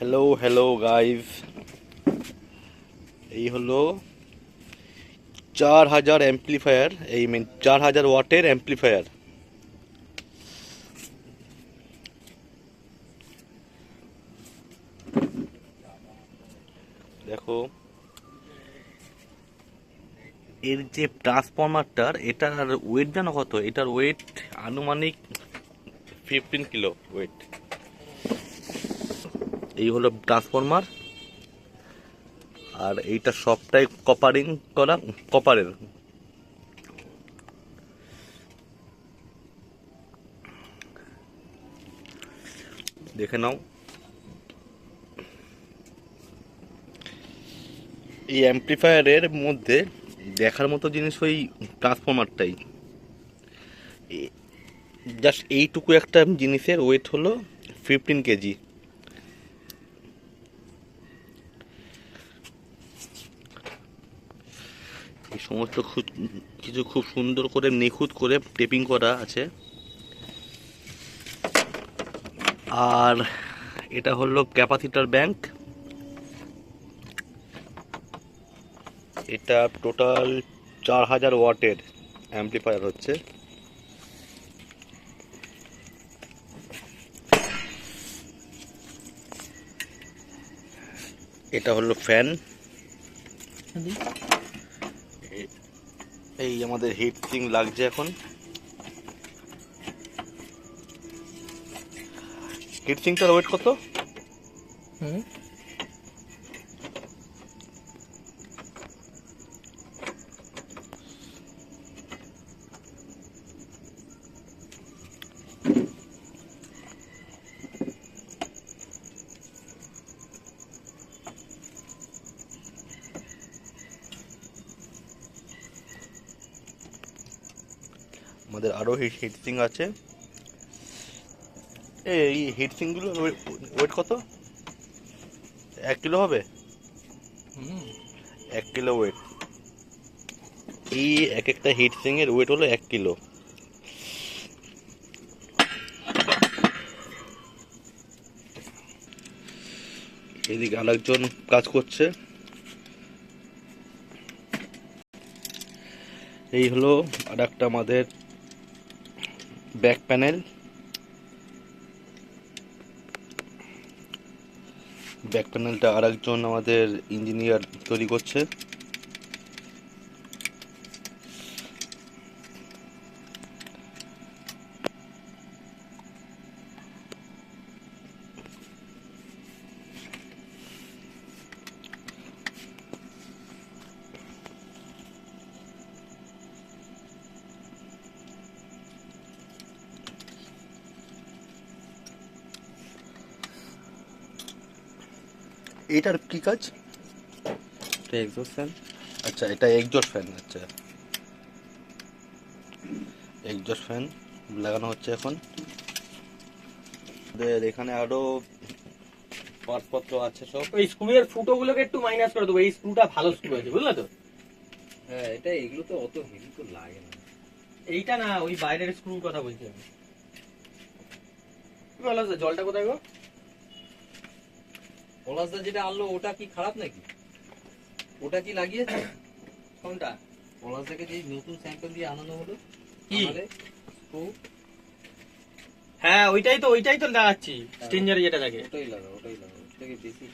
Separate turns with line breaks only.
Hello hello guys, এই হলো 4000 amplifier, এই 4000 ওয়াটের অ্যাম্পলিফায়ার। দেখো এর যে ট্রান্সফরমারটার, এটার ওয়েট জানো কত? এটার ওয়েট আনুমানিক 15 কিলো ওয়েট। এই হলো ট্রান্সফরমার, আর এইটা সবটাই কপারিং করা, কপারের। দেখে নাও, এই অ্যাম্পলিফায়ারের মধ্যে দেখার মতো জিনিস ওই ট্রান্সফরমারটাই। জাস্ট এইটুকু একটা জিনিসের ওয়েট হলো 15 কেজি। এই সমস্ত কিছু খুব সুন্দর করে নিখুঁত করে টেপিং করা আছে। আর এটা হলো ক্যাপাসিটর ব্যাংক। এটা টোটাল 4000 ওয়াটের অ্যাম্পলিফায়ার হচ্ছে। এটা হলো ফ্যান। এই আমাদের হিট সিঙ্ক লাগছে এখন। হিট সিঙ্কটার ওয়েট কত? আমাদের আরো হিট সিঙ্ক আছে। এই হিট সিঙ্কগুলো ওয়েট কত? 1 কিলো হবে? 1 কিলো ওয়েট। এই এক একটা হিট সিঙ্ক এর ওয়েট হলো 1 কিলো। এদিকে আরেকজন কাজ করছে। এই হলো আর একটা আমাদের ব্যাক প্যানেল। ব্যাক প্যানেলটা আরেকজন আমাদের ইঞ্জিনিয়ার তৈরি করছে। এটার কি কাজ?
এটা এক্সস্ট ফ্যান।
আচ্ছা, এটা এক্সজস্ট ফ্যান। আচ্ছা, এক্সজস্ট ফ্যান লাগানো হচ্ছে এখন। এখানে আরো পার্টপত্র আছে সব।
ওই স্ক্রুয়ের ফুটোগুলোকে একটু মাইনাস করে দেবো, এই স্ক্রুটা ভালো স্ক্রু আছে, বুঝলে তো?
হ্যাঁ, এটা এগুলো তো অত হেভি তো লাগে না।
এইটা না, ওই বাইরের স্ক্রুর কথা বলছি আমি। কি বলো, জলটা কোথায় গো?
পলাশদা যেটা আনলো ওটা কি খারাপ নাকি? ওটা কি লাগিয়েছে?
কোনটা?
পলাশদাকে যে নতুন স্যাম্পল দিয়ে আনানো হলো
কি?
স্ক্রু।
হ্যাঁ, ওইটাই তো লাগাচ্ছি, স্ট্রেঞ্জারে যেটা থাকে।
ওটাই লাগাও, ওটাই লাগাও, ওটাকে বেশি